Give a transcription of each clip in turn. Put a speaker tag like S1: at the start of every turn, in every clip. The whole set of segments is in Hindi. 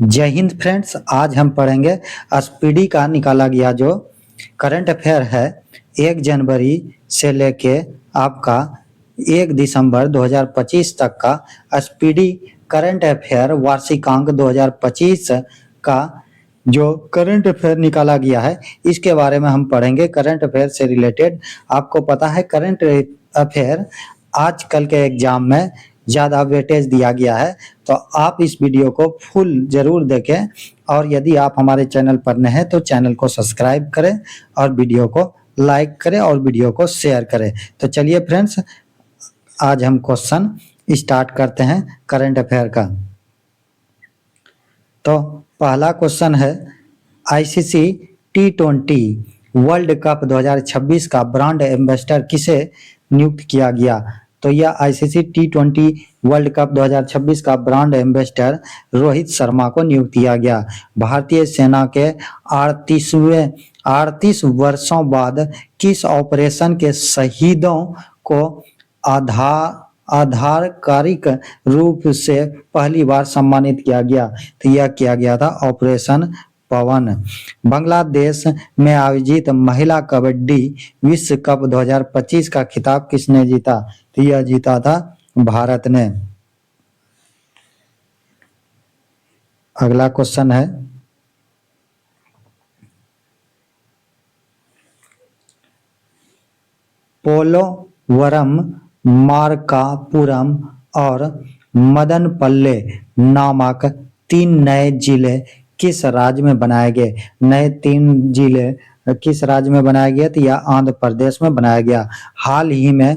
S1: जय हिंद फ्रेंड्स। आज हम पढ़ेंगे स्पीडी का निकाला गया जो करंट अफेयर है 1 जनवरी से लेके आपका 1 दिसंबर 2025 तक का स्पीडी करंट अफेयर वार्षिकांक 2025 का जो करंट अफेयर निकाला गया है इसके बारे में हम पढ़ेंगे। करंट अफेयर से रिलेटेड आपको पता है करंट अफेयर आजकल के एग्जाम में ज़्यादा वेटेज दिया गया है, तो आप इस वीडियो को फुल जरूर देखें और यदि आप हमारे चैनल पर नए हैं तो चैनल को सब्सक्राइब करें और वीडियो को लाइक करें और वीडियो को शेयर करें। तो चलिए फ्रेंड्स, आज हम क्वेश्चन स्टार्ट करते हैं करंट अफेयर का। तो पहला क्वेश्चन है, आईसीसी T20 वर्ल्ड कप 2026 का ब्रांड एम्बेसडर किसे नियुक्त किया गया? तो यह आईसीसी T20 वर्ल्ड कप 2026 का ब्रांड एम्बेसडर रोहित शर्मा को नियुक्त किया गया। भारतीय सेना के 38 वर्षों बाद किस ऑपरेशन के शहीदों को आधिकारिक रूप से पहली बार सम्मानित किया गया? तो यह किया गया था ऑपरेशन पवन। बांग्लादेश में आयोजित महिला कबड्डी विश्व कप 2025 का खिताब किसने जीता? तो यह जीता था भारत ने। अगला क्वेश्चन है, पोलोवरम, मार्कापुरम और मदनपल्ले नामक 3 नए जिले किस राज्य में बनाए गए? नए 3 जिले किस राज्य में बनाया गया? तो यह आंध्र प्रदेश में बनाया गया। हाल ही में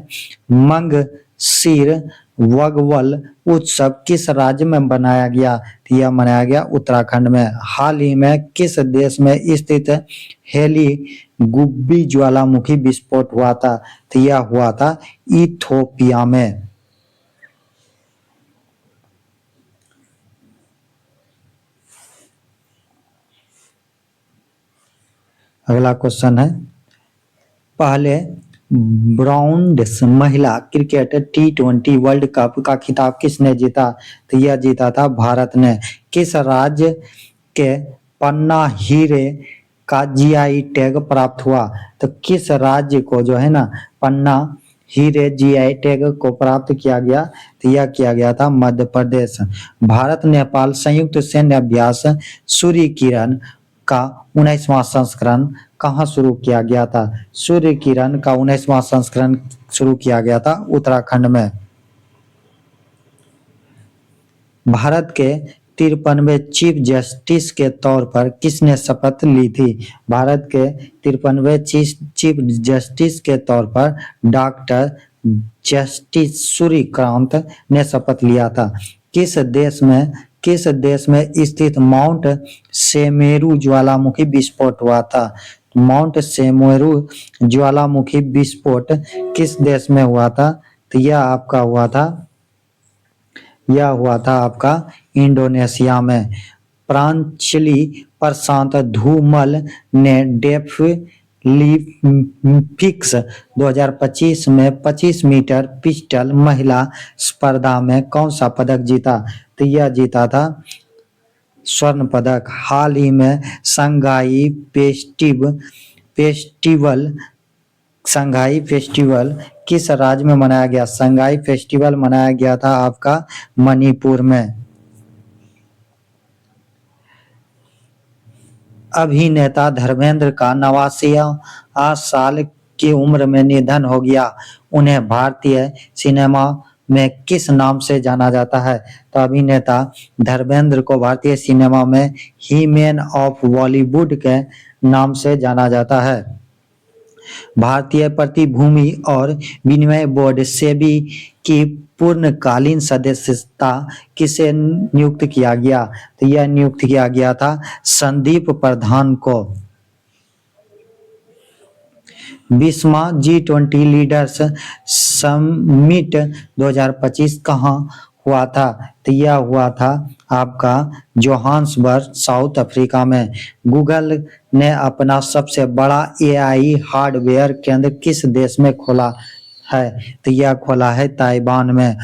S1: मंगशीर वगवल उत्सव किस राज्य में बनाया गया? तो यह मनाया गया उत्तराखंड में। हाल ही में किस देश में स्थित हेली गुब्बी ज्वालामुखी विस्फोट हुआ था? तो यह हुआ था इथोपिया में। अगला क्वेश्चन है, पहले ब्राउन्स महिला क्रिकेट T20 वर्ल्ड कप का खिताब किसने जीता? तो यह जीता था भारत ने। किस राज्य के पन्ना हीरे का जीआई टैग प्राप्त हुआ? तो किस राज्य को जो है ना पन्ना हीरे जीआई टैग को प्राप्त किया गया? तो यह किया गया था मध्य प्रदेश। भारत नेपाल संयुक्त सैन्य अभ्यास सूर्य किरण का 19वां संस्करण कहाँ शुरू किया गया था? सूर्य किरण का 19वां संस्करण शुरू किया गया था उत्तराखंड में। भारत के 53वें चीफ जस्टिस के तौर पर किसने शपथ ली थी? भारत के 53वें चीफ जस्टिस के तौर पर डॉक्टर जस्टिस सूर्यकांत ने शपथ लिया था। किस देश में स्थित माउंट सेमेरू ज्वालामुखी विस्फोट हुआ था? माउंट सेमेरू ज्वालामुखी विस्फोट किस देश में हुआ था? तो यह हुआ था आपका इंडोनेशिया में। प्रांजलि प्रशांत धूमल ने डेफ लिम्पिक्स 2025 में 25 मीटर पिस्टल महिला स्पर्धा में कौन सा पदक जीता? तो यह जीता था स्वर्ण पदक। हाल ही में शंघाई फेस्टिवल किस राज्य में मनाया गया? शंघाई फेस्टिवल मनाया गया था आपका मणिपुर में। अभिनेता धर्मेंद्र का 89 साल की उम्र में निधन हो गया। उन्हें भारतीय सिनेमा में किस नाम से जाना जाता है? तो अभिनेता धर्मेंद्र को भारतीय सिनेमा में ही मैन ऑफ बॉलीवुड के नाम से जाना जाता है। भारतीय प्रतिभूति और विनिमय बोर्ड सेबी की पूर्णकालीन सदस्यता किसे नियुक्त किया गया? तो यह नियुक्त किया गया था संदीप प्रधान को। 20वां G20 लीडर्स समिट 2025 कहाँ हुआ था? तो यह हुआ था आपका जोहान्सबर्ग साउथ अफ्रीका में। गूगल ने अपना सबसे बड़ा एआई हार्डवेयर केंद्र किस देश में खोला है? तो यह खोला है ताइवान में।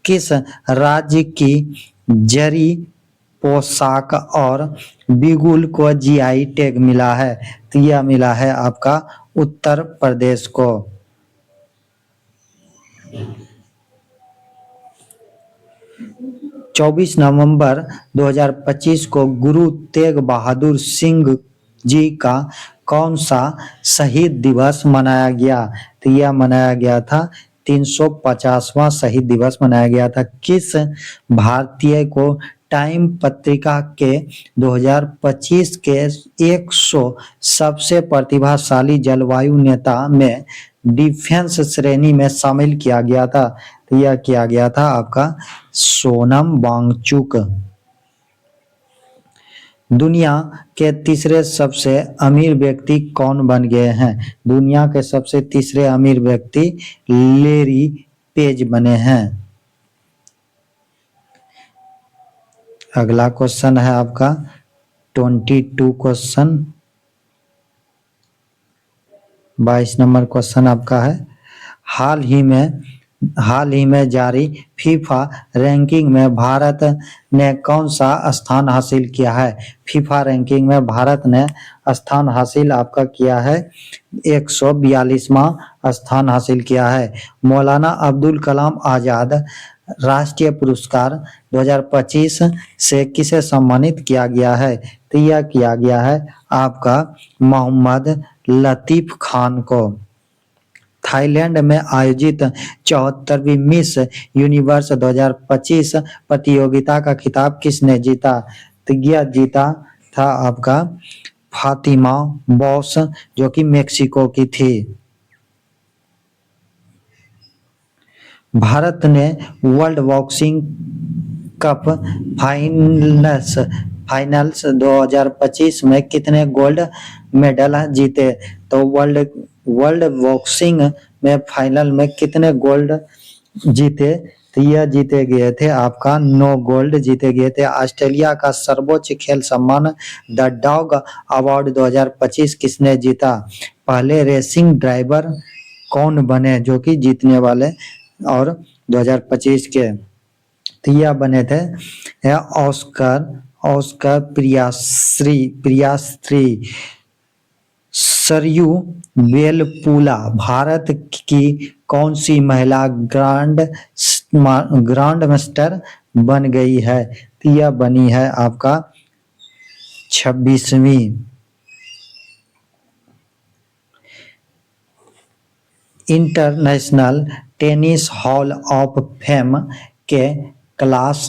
S1: किस राज्य की जड़ी पोशाक और बिगुल को जीआई टैग मिला है? तो यह मिला है आपका उत्तर प्रदेश को। 24 नवंबर 2025 को गुरु तेग बहादुर सिंह जी का कौन सा शहीद दिवस मनाया गया? तो यह मनाया गया था 350वां शहीद दिवस मनाया गया था। किस भारतीय को टाइम पत्रिका के 2025 के 100 सबसे प्रतिभाशाली जलवायु नेता में डिफेंस श्रेणी में शामिल किया गया था? तो यह किया गया था आपका सोनम वांगचुक। दुनिया के तीसरे सबसे अमीर व्यक्ति कौन बन गए हैं? दुनिया के सबसे तीसरे अमीर व्यक्ति लेरी पेज बने हैं। अगला क्वेश्चन है आपका 22 क्वेश्चन, 22 नंबर क्वेश्चन आपका है, हाल ही में जारी फीफा रैंकिंग में भारत ने कौन सा स्थान हासिल किया है? फीफा रैंकिंग में भारत ने स्थान हासिल आपका किया है 142वां स्थान हासिल किया है। मौलाना अब्दुल कलाम आजाद राष्ट्रीय पुरस्कार 2025 से किसे सम्मानित किया गया है? तो यह किया गया है आपका मोहम्मद लतीफ खान को। थाईलैंड में आयोजित 74वीं मिस यूनिवर्स 2025 प्रतियोगिता का खिताब किसने जीता? तो यह जीता था आपका फातिमा बॉस, जो कि मेक्सिको की थी। भारत ने वर्ल्ड बॉक्सिंग कप फाइनल्स 2025 में कितने गोल्ड मेडल जीते? तो वर्ल्ड बॉक्सिंग में फाइनल में कितने गोल्ड जीते? तो यह जीते गए थे आपका 9 गोल्ड जीते गए थे। ऑस्ट्रेलिया का सर्वोच्च खेल सम्मान द डॉग अवार्ड 2025 किसने जीता? पहले रेसिंग ड्राइवर कौन बने जो कि जीतने वाले और 2025 के? तो यह बने थे ऑस्कर प्रियाश्री सरयू बेलपुला भारत की कौन सी महिला ग्रांड मास्टर बन गई है? तो यह बनी है आपका 26वीं। International tennis hall of fame के क्लास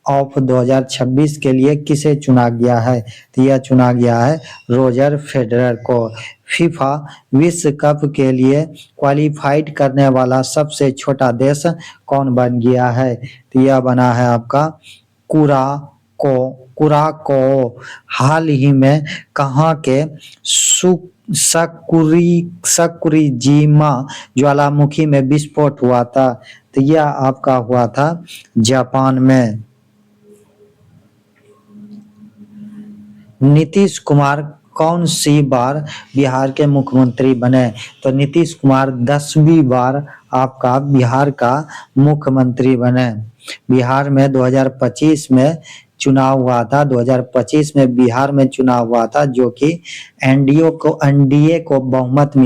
S1: ऑफ 2026 के लिए किसे चुना गया है? तो यह चुना गया है रोजर फेडरर को। फीफा विश्व कप के लिए क्वालिफाइड करने वाला सबसे छोटा देश कौन बन गया है? तो यह बना है आपका कुराको। हाल ही में कहाँ के सकुरीजिमा ज्वालामुखी में विस्फोट हुआ था? तो यह आपका हुआ था जापान में। नीतीश कुमार कौन सी बार बिहार के मुख्यमंत्री बने? तो नीतीश कुमार 10वीं बार आपका बिहार का मुख्यमंत्री बने। बिहार में 2025 में चुनाव हुआ था, 2025 में बिहार में चुनाव हुआ था, जो कि एनडीए को बहुमत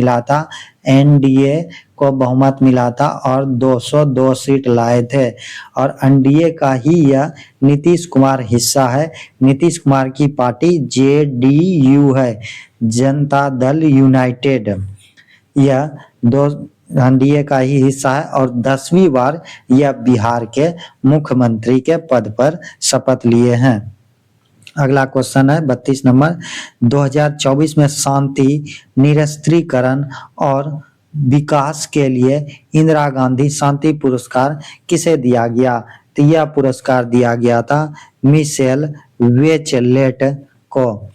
S1: मिला था और 202 सीट लाए थे और एनडीए का ही यह नीतीश कुमार हिस्सा है। नीतीश कुमार की पार्टी जेडीयू है, जनता दल यूनाइटेड। यह एनडीए का ही हिस्सा है और 10वीं बार यह बिहार के मुख्यमंत्री के पद पर शपथ लिए हैं। अगला क्वेश्चन है 32 नंबर, 2024 में शांति निरस्त्रीकरण और विकास के लिए इंदिरा गांधी शांति पुरस्कार किसे दिया गया? तो यह पुरस्कार दिया गया था मिशेल बेचेलेट को।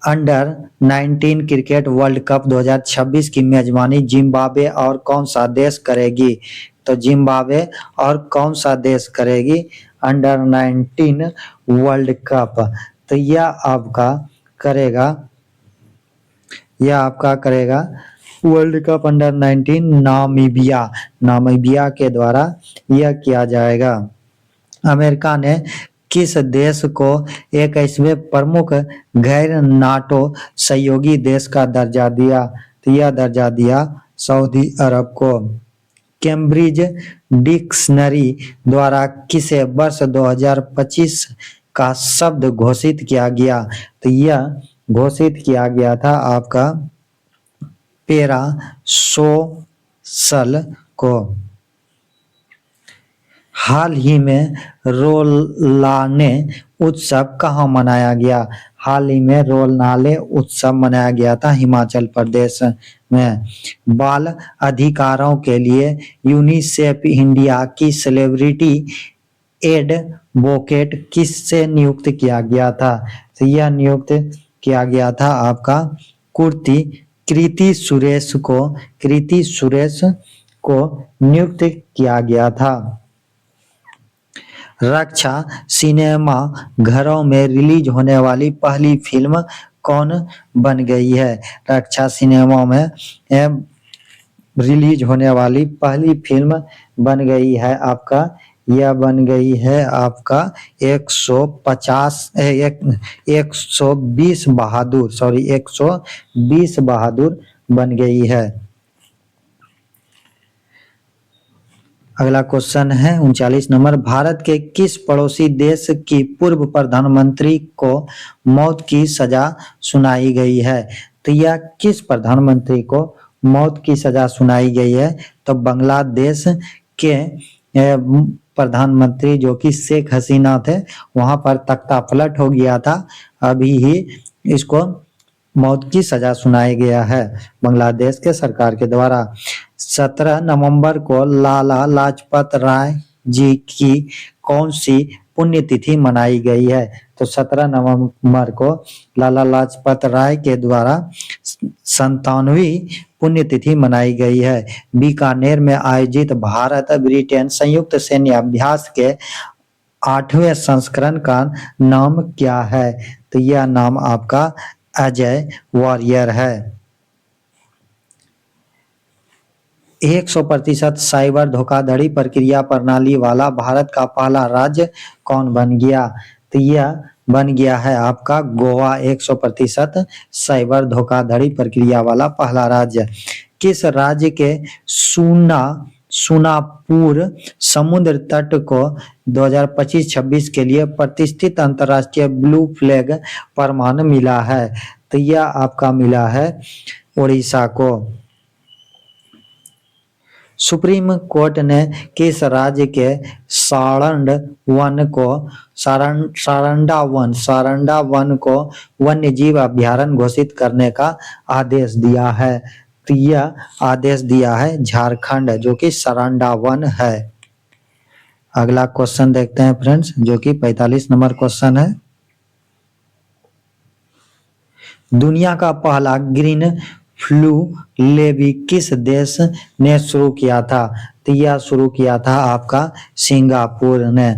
S1: अंडर 19 क्रिकेट वर्ल्ड कप 2026 की मेजबानी जिम्बाब्वे और कौन सा देश करेगी? तो जिम्बाब्वे और कौन सा देश करेगी अंडर 19 वर्ल्ड कप? तो यह आपका करेगा वर्ल्ड कप अंडर 19 नामीबिया के द्वारा यह किया जाएगा। अमेरिका ने किस देश को 21वें प्रमुख गैर नाटो सहयोगी देश का दर्जा दिया? तो यह दर्जा दिया सऊदी अरब को। कैम्ब्रिज डिक्शनरी द्वारा किसे वर्ष 2025 का शब्द घोषित किया गया? तो यह घोषित किया गया था आपका पैरासोशल को। हाल ही में रोलाने उत्सव कहाँ मनाया गया? हाल ही में रोलाने उत्सव मनाया गया था हिमाचल प्रदेश में। बाल अधिकारों के लिए यूनिसेफ इंडिया की सेलिब्रिटी एडवोकेट किससे नियुक्त किया गया था? तो यह नियुक्त किया गया था आपका कृति सुरेश को नियुक्त किया गया था। रक्षा सिनेमा घरों में रिलीज होने वाली पहली फिल्म कौन बन गई है? रक्षा सिनेमा में रिलीज होने वाली पहली फिल्म बन गई है आपका, यह बन गई है आपका 120 बहादुर बन गई है। अगला क्वेश्चन है 39 नंबर। भारत के किस पड़ोसी देश की पूर्व प्रधानमंत्री को मौत की सजा सुनाई गई है? तो यह किस प्रधानमंत्री को मौत की सजा सुनाई गई है? तो बांग्लादेश के प्रधानमंत्री जो कि शेख हसीना थे, वहां पर तख्ता पलट हो गया था, अभी ही इसको मौत की सजा सुनाया गया है बांग्लादेश के सरकार के द्वारा। 17 नवंबर को लाला लाजपत राय जी की कौन सी पुण्यतिथि मनाई गई है? तो 17 नवंबर को लाला लाजपत राय के द्वारा 97वीं पुण्यतिथि मनाई गई है। बीकानेर में आयोजित भारत ब्रिटेन संयुक्त सैन्य अभ्यास के 8वें संस्करण का नाम क्या है? तो यह नाम आपका अजय वॉरियर है। 100% साइबर धोखाधड़ी प्रक्रिया प्रणाली वाला भारत का पहला राज्य कौन बन गया? तो यह बन गया है आपका गोवा 100% साइबर धोखाधड़ी प्रक्रिया वाला पहला राज्य। किस राज्य के सुनापुर समुद्र तट को 2025-26 के लिए प्रतिष्ठित अंतर्राष्ट्रीय ब्लू फ्लैग प्रमाण मिला है? तो यह आपका मिला है उड़ीसा को। सुप्रीम कोर्ट ने किस राज्य के सारंडा वन को वन्यजीव अभ्यारण्य घोषित करने का आदेश दिया है? तो यह आदेश दिया है झारखंड, जो कि सारंडा वन है। अगला क्वेश्चन देखते हैं फ्रेंड्स, जो कि 45 नंबर क्वेश्चन है। दुनिया का पहला ग्रीन फ्लू लेवी किस देश ने शुरू किया था? तो यह शुरू किया था आपका सिंगापुर ने।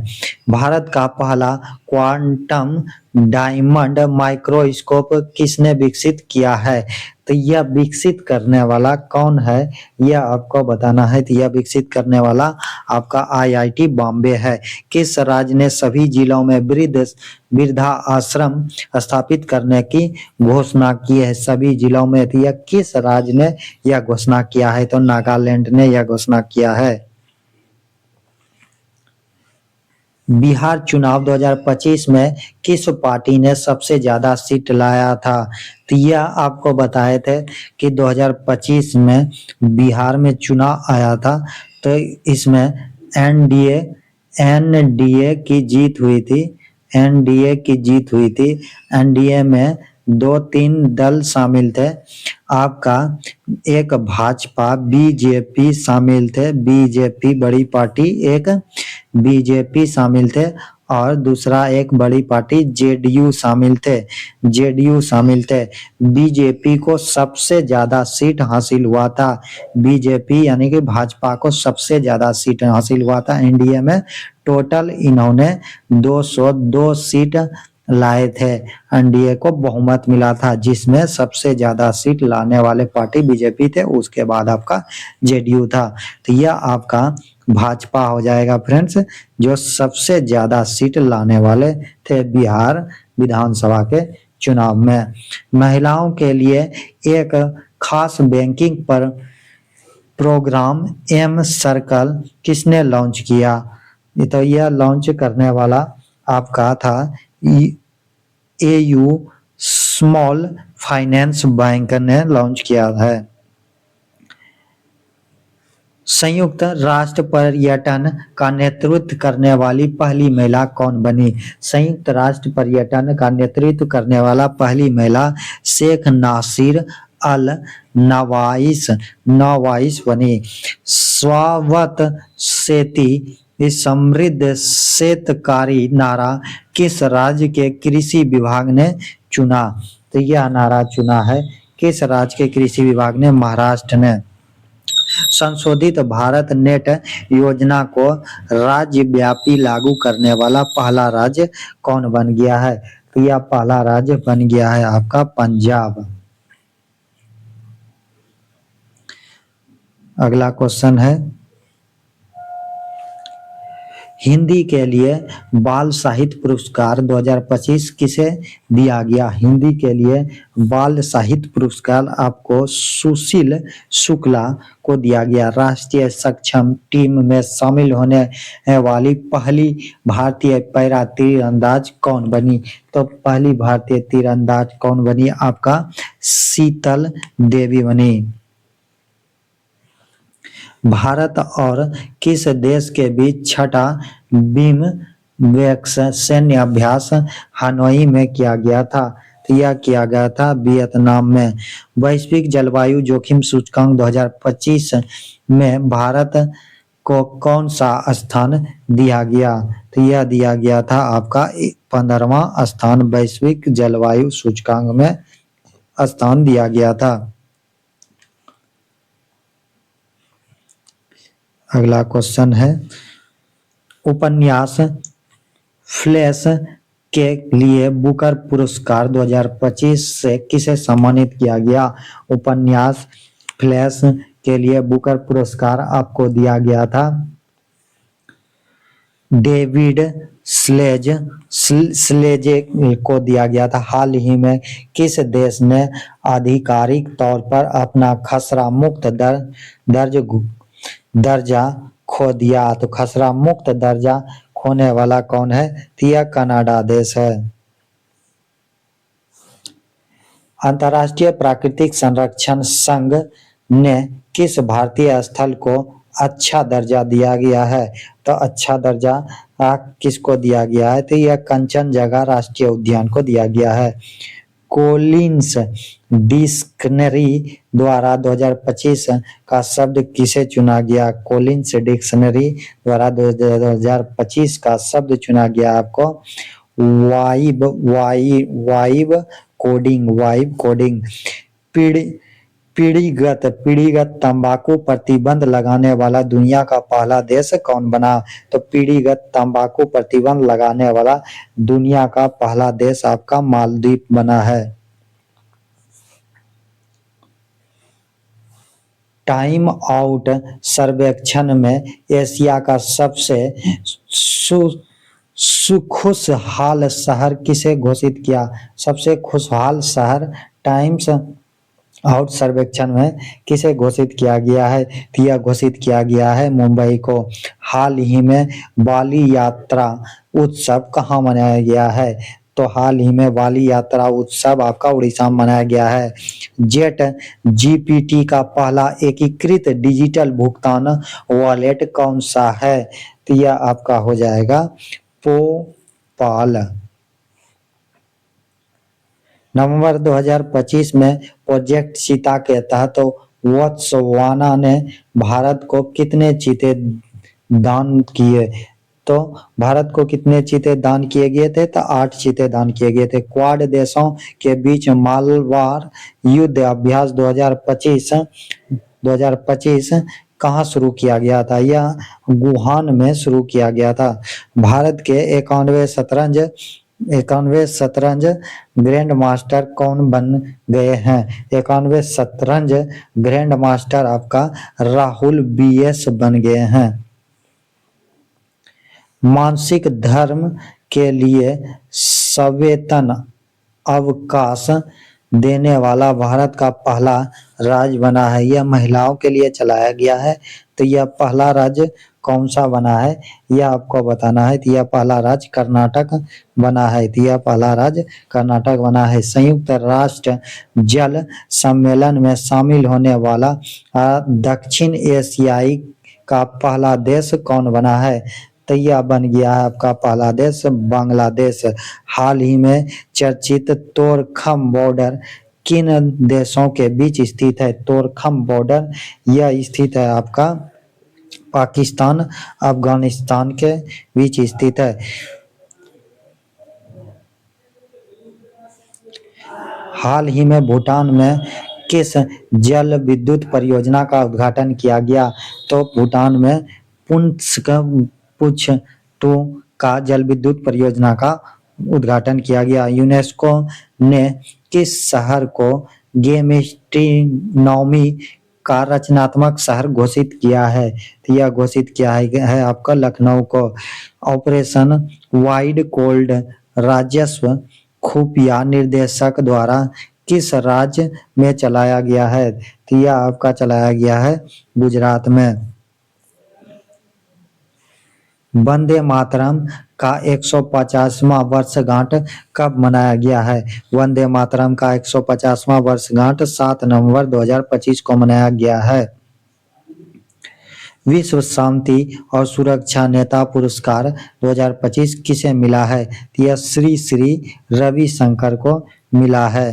S1: भारत का पहला क्वांटम डायमंड माइक्रोस्कोप किसने विकसित किया है? तो यह विकसित करने वाला कौन है, यह आपको बताना है। तो यह विकसित करने वाला आपका IIT बॉम्बे है। किस राज्य ने सभी जिलों में वृद्धा आश्रम स्थापित करने की घोषणा की है? सभी जिलों में। तो यह किस राज्य ने यह घोषणा किया है? तो नागालैंड ने यह घोषणा किया है। बिहार चुनाव 2025 में किस पार्टी ने सबसे ज्यादा सीट लाया था? तो यह आपको बताए थे कि 2025 में बिहार में चुनाव आया था, तो इसमें एनडीए की जीत हुई थी। एनडीए में 2-3 दल शामिल थे आपका, एक भाजपा बीजेपी शामिल थे, बीजेपी बड़ी पार्टी, एक बीजेपी शामिल थे, और दूसरा एक बड़ी पार्टी जेडीयू शामिल थे। बीजेपी को सबसे ज्यादा सीट हासिल हुआ था। बीजेपी यानी कि भाजपा को सबसे ज्यादा सीट हासिल हुआ था एनडीए में। टोटल इन्होंने 202 सीट लाए थे। एनडीए को बहुमत मिला था, जिसमें सबसे ज्यादा सीट लाने वाले पार्टी बीजेपी थे, उसके बाद आपका जेडीयू था। तो यह आपका भाजपा हो जाएगा फ्रेंड्स, जो सबसे ज्यादा सीट लाने वाले थे बिहार विधानसभा के चुनाव में। महिलाओं के लिए एक खास बैंकिंग पर प्रोग्राम एम सर्कल किसने लॉन्च किया? तो यह लॉन्च करने वाला आपका था एयू स्मॉल फाइनेंस बैंक ने लॉन्च किया है। संयुक्त राष्ट्र पर्यटन का नेतृत्व करने वाली पहली महिला कौन बनी? संयुक्त राष्ट्र पर्यटन का नेतृत्व करने वाला पहली महिला शेख नासिर अल नवाइस बनी। स्वावत सेती समृद्ध शेतकारी नारा किस राज्य के कृषि विभाग ने चुना? तो यह नारा चुना है किस राज्य के कृषि विभाग ने? महाराष्ट्र ने। संशोधित भारत नेट योजना को राज्यव्यापी लागू करने वाला पहला राज्य कौन बन गया है? तो यह पहला राज्य बन गया है आपका पंजाब। अगला क्वेश्चन है, हिंदी के लिए बाल साहित्य पुरस्कार 2025 किसे दिया गया? हिंदी के लिए बाल साहित्य पुरस्कार आपको सुशील शुक्ला को दिया गया। राष्ट्रीय सक्षम टीम में शामिल होने वाली पहली भारतीय पैरा तीरंदाज कौन बनी? तो पहली भारतीय तीरंदाज कौन बनी? आपका शीतल देवी बनी। भारत और किस देश के बीच छठा बिम्स्टेक सैन्य अभ्यास हनोई में किया गया था? तो यह किया गया था वियतनाम में। वैश्विक जलवायु जोखिम सूचकांक 2025 में भारत को कौन सा स्थान दिया गया? तो यह दिया गया था आपका 15वां स्थान, वैश्विक जलवायु सूचकांक में स्थान दिया गया था। अगला क्वेश्चन है, उपन्यास फ्लैश के लिए बुकर पुरस्कार 2025 से किसे सम्मानित किया गया? उपन्यास फ्लैश के लिए बुकर पुरस्कार आपको दिया गया था डेविड स्लेजे को दिया गया था। हाल ही में किस देश ने आधिकारिक तौर पर अपना खसरा मुक्त दर्जा खो दिया? तो खसरा मुक्त दर्जा खोने वाला कौन है? तो यह कनाडा देश है। अंतर्राष्ट्रीय प्राकृतिक संरक्षण संघ ने किस भारतीय स्थल को अच्छा दर्जा दिया गया है? तो अच्छा दर्जा किसको दिया गया है? तो यह कंचनजंगा राष्ट्रीय उद्यान को दिया गया है। कोलिंस डिक्शनरी द्वारा 2025 का शब्द किसे चुना गया? कोलिंस डिक्शनरी द्वारा 2025 का शब्द चुना गया आपको वाइब कोडिंग। पीढ़ीगत तंबाकू प्रतिबंध लगाने वाला दुनिया का पहला देश कौन बना? तो पीढ़ीगत तंबाकू प्रतिबंध लगाने वाला दुनिया का पहला देश आपका मालदीव बना है। टाइम आउट सर्वेक्षण में एशिया का सबसे खुशहाल शहर किसे घोषित किया? सबसे खुशहाल शहर टाइम्स आउट सर्वेक्षण में किसे घोषित किया गया है? यह घोषित किया गया है मुंबई को। हाल ही में बाली यात्रा उत्सव कहाँ मनाया गया है? तो हाल ही में बाली यात्रा उत्सव आपका उड़ीसा में मनाया गया है। जेट जीपीटी का पहला एकीकृत डिजिटल भुगतान वॉलेट कौन सा है? तो यह आपका हो जाएगा पोपाल। नवंबर 2025 में प्रोजेक्ट चीता के तहत बोत्सवाना ने भारत को कितने चीते दान किए? तो भारत को कितने चीते दान किए गए थे? तो 8 चीते दान किए गए थे। क्वाड देशों के बीच मालवार युद्ध अभ्यास 2025 कहाँ शुरू किया गया था? यह वुहान में शुरू किया गया था। भारत के 91 शतरंज ग्रैंड मास्टर कौन बन गए हैं? 91 शतरंज ग्रैंड मास्टर आपका राहुल BS बन गए हैं। मानसिक धर्म के लिए सवेतन अवकाश देने वाला भारत का पहला राज्य बना है। यह महिलाओं के लिए चलाया गया है। तो यह पहला राज्य कौन सा बना है, यह आपको बताना है। तो यह पहला राज्य कर्नाटक बना है। तो यह पहला राज्य कर्नाटक बना है। संयुक्त राष्ट्र जल सम्मेलन में शामिल होने वाला दक्षिण एशियाई का पहला देश कौन बना है। तो यह बन गया है आपका पहला देश बांग्लादेश। हाल ही में चर्चित तोरखम बॉर्डर किन देशों के बीच स्थित है। तोरखम बॉर्डर यह स्थित है आपका पाकिस्तान अफगानिस्तान के बीच स्थित है। हाल ही में भूटान में किस जल विद्युत परियोजना का उद्घाटन किया गया। तो भूटान में पुछ टू का जल विद्युत परियोजना का उद्घाटन किया गया। यूनेस्को ने किस शहर को गेस्ट्रोनॉमी का रचनात्मक शहर घोषित किया है। तो यह घोषित किया है आपका लखनऊ को। ऑपरेशन वाइड कोल्ड राजस्व खुफिया निर्देशक द्वारा किस राज्य में चलाया गया है। तो यह आपका चलाया गया है गुजरात में। वंदे मातरम का 150वां वर्षगांठ कब मनाया गया है। वंदे मातरम का 150वां वर्षगांठ 7 नवंबर 2025 को मनाया गया है। विश्व शांति और सुरक्षा नेता पुरस्कार 2025 किसे मिला है। यह श्री श्री रविशंकर को मिला है।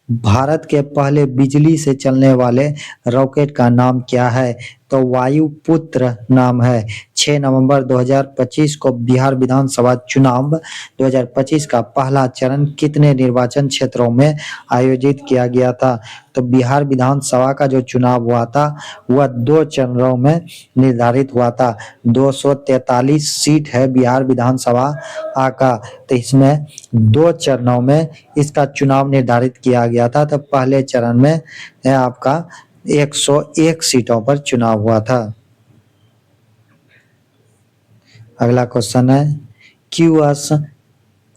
S1: भारत के पहले बिजली से चलने वाले रॉकेट का नाम क्या है। तो वायुपुत्र नाम है। 6 नवंबर 2025 को बिहार विधानसभा चुनाव 2025 का पहला चरण कितने निर्वाचन क्षेत्रों में आयोजित किया गया था। तो बिहार विधानसभा का जो चुनाव हुआ था वह 2 चरणों में निर्धारित हुआ था। 243 सीट है बिहार विधानसभा का। तो इसमें 2 चरणों में इसका चुनाव निर्धारित किया गया था। तो पहले चरण में आपका 101 सीटों पर चुनाव हुआ था। अगला क्वेश्चन है क्यूएस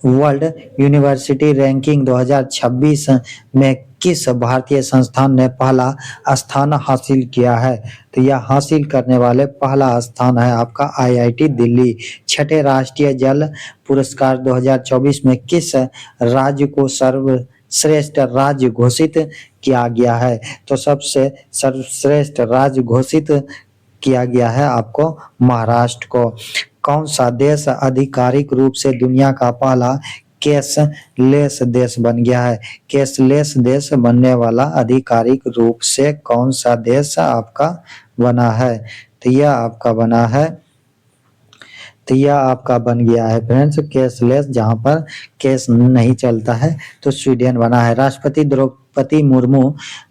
S1: वर्ल्ड यूनिवर्सिटी रैंकिंग 2026 में किस भारतीय संस्थान ने पहला स्थान हासिल किया है। तो यह हासिल करने वाले पहला स्थान है आपका आईआईटी दिल्ली। छठे राष्ट्रीय जल पुरस्कार 2024 में किस राज्य को सर्वश्रेष्ठ राज्य घोषित किया गया है। तो सबसे सर्वश्रेष्ठ राज्य घोषित किया गया है आपको महाराष्ट्र को। कौन सा देश आधिकारिक रूप से दुनिया का पहला कैशलेस देश बन गया है। कैशलेस देश बनने वाला आधिकारिक रूप से कौन सा देश आपका बना है। तो यह आपका बना है, तो यह आपका बन गया है फ्रेंड्स कैशलेस, जहां पर कैश नहीं चलता है। तो स्वीडन बना है। राष्ट्रपति द्रौपदी मुर्मू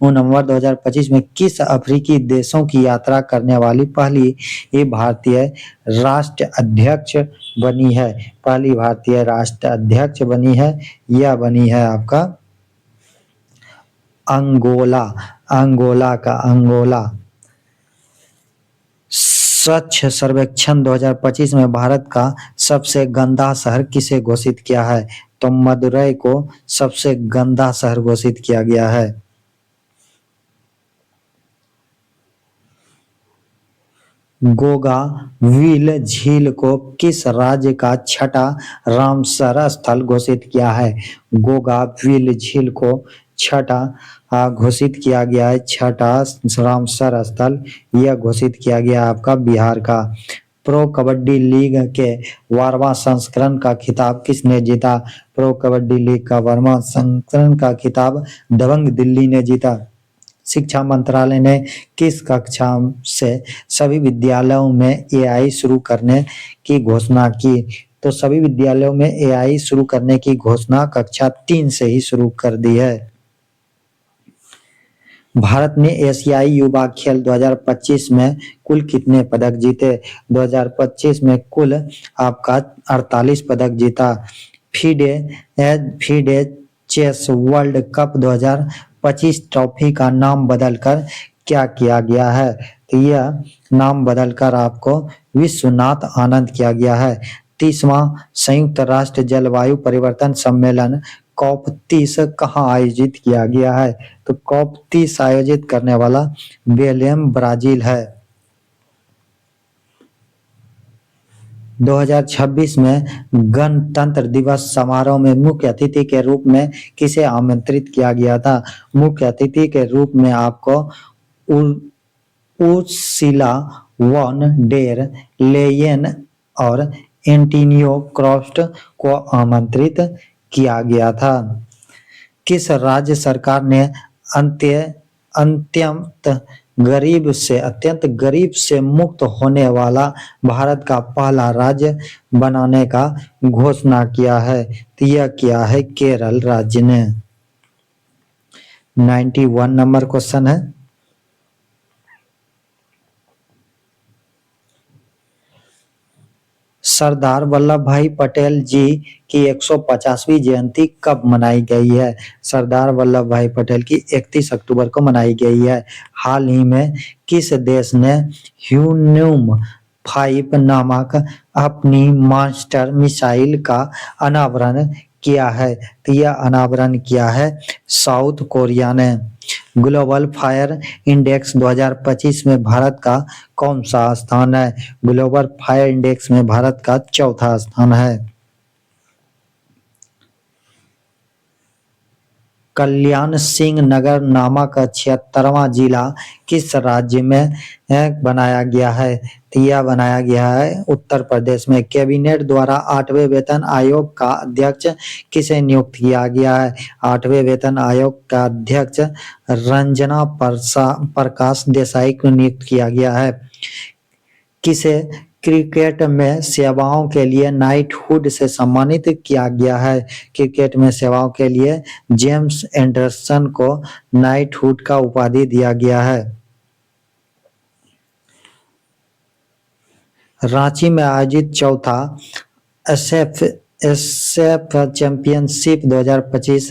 S1: नवंबर 2025 में किस अफ्रीकी देशों की यात्रा करने वाली पहली भारतीय राष्ट्राध्यक्ष बनी है। पहली भारतीय राष्ट्राध्यक्ष बनी है, यह बनी है आपका अंगोला का अंगोला। स्वच्छ सर्वेक्षण 2025 में भारत का सबसे गंदा शहर किसे घोषित किया है। तो मदुरई को सबसे गंदा शहर घोषित किया गया है। गोगा व्हील झील को किस राज्य का छठा रामसर स्थल घोषित किया है। गोगा व्हील झील को छठा घोषित किया गया है, छठा रामसर स्थल यह घोषित किया गया आपका बिहार का। प्रो कबड्डी लीग के 12वां संस्करण का खिताब किसने जीता। प्रो कबड्डी लीग का 12वां संस्करण का खिताब दबंग दिल्ली ने जीता। शिक्षा मंत्रालय ने किस कक्षा से सभी विद्यालयों में एआई शुरू करने की घोषणा की। तो सभी विद्यालयों में एआई शुरू करने की घोषणा कक्षा 3 से ही शुरू कर दी है। भारत ने एशियाई युवा खेल 2025 में कुल कितने पदक जीते। 2025 में कुल आपका 48 पदक जीता। FIDE chess world cup 2025 trophy का नाम बदलकर क्या किया गया है। तो यह नाम बदलकर आपको विश्वनाथ आनंद किया गया है। 30वां संयुक्त राष्ट्र जलवायु परिवर्तन सम्मेलन COP30 कहाँ आयोजित किया गया है? तो COP30 आयोजित करने वाला बेल्जियम ब्राजील है। 2026 में गणतंत्र दिवस समारोह में मुख्य अतिथि के रूप में किसे आमंत्रित किया गया था? मुख्य अतिथि के रूप में आपको उर्सुला वॉन डेर लेयेन और एंटोनियो कोस्टा को आमंत्रित किया गया था। किस राज्य सरकार ने अत्यंत गरीब से मुक्त होने वाला भारत का पहला राज्य बनाने का घोषणा किया है? तो यह किया है केरल राज्य ने। 91 नंबर क्वेश्चन है। सरदार वल्लभ भाई पटेल जी की 150वीं जयंती कब मनाई गई है? सरदार वल्लभ भाई पटेल की 31 अक्टूबर को मनाई गई है। हाल ही में किस देश ने ह्यूनम 5 नामक अपनी मास्टर मिसाइल का अनावरण किया है? तो यह अनावरण किया है साउथ कोरिया ने। ग्लोबल फायर इंडेक्स 2025 में भारत का कौन सा स्थान है? ग्लोबल फायर इंडेक्स में भारत का 4था स्थान है। कल्याण सिंह नगर नामक 76वां जिला किस राज्य में बनाया गया है? तो यह बनाया गया है उत्तर प्रदेश में। कैबिनेट द्वारा 8वें वेतन आयोग का अध्यक्ष किसे नियुक्त किया गया है? 8वें वेतन आयोग का अध्यक्ष रंजना प्रकाश देसाई को नियुक्त किया गया है। किसे क्रिकेट में सेवाओं के लिए नाइटहुड से सम्मानित किया गया है? क्रिकेट में सेवाओं के लिए जेम्स एंडरसन को नाइटहुड का उपाधि दिया गया है। रांची में आयोजित चौथा एसएफ चैंपियनशिप 2025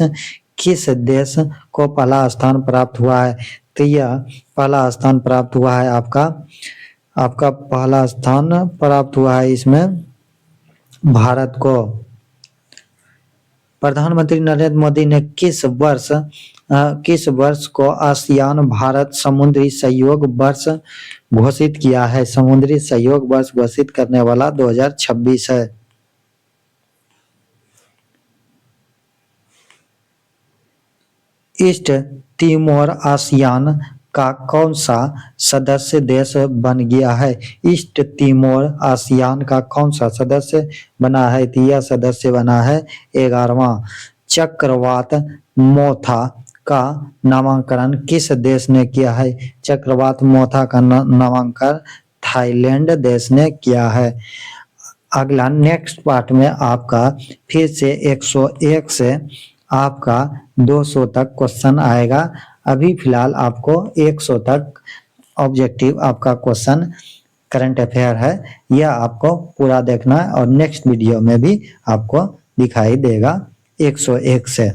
S1: किस देश को पहला स्थान प्राप्त हुआ है? तो यह पहला स्थान प्राप्त हुआ है आपका पहला स्थान प्राप्त हुआ है इसमें भारत को। प्रधानमंत्री नरेंद्र मोदी ने किस वर्ष को आसियान भारत समुद्री सहयोग वर्ष घोषित किया है? समुद्री सहयोग वर्ष घोषित करने वाला 2026 है। ईस्ट तिमोर आसियान का कौन सा सदस्य देश बन गया है? ईस्ट तिमोर आसियान का कौन सा सदस्य बना है? तो यह सदस्य बना है 11वां। चक्रवात मोथा का नामांकन किस देश ने किया है? चक्रवात मोथा का नामांकन थाईलैंड देश ने किया है। अगला नेक्स्ट पार्ट में आपका फिर से 101 से आपका 200 तक क्वेश्चन आएगा। अभी फिलहाल आपको 100 तक ऑब्जेक्टिव आपका क्वेश्चन करंट अफेयर है, यह आपको पूरा देखना है और नेक्स्ट वीडियो में भी आपको दिखाई देगा 101 से।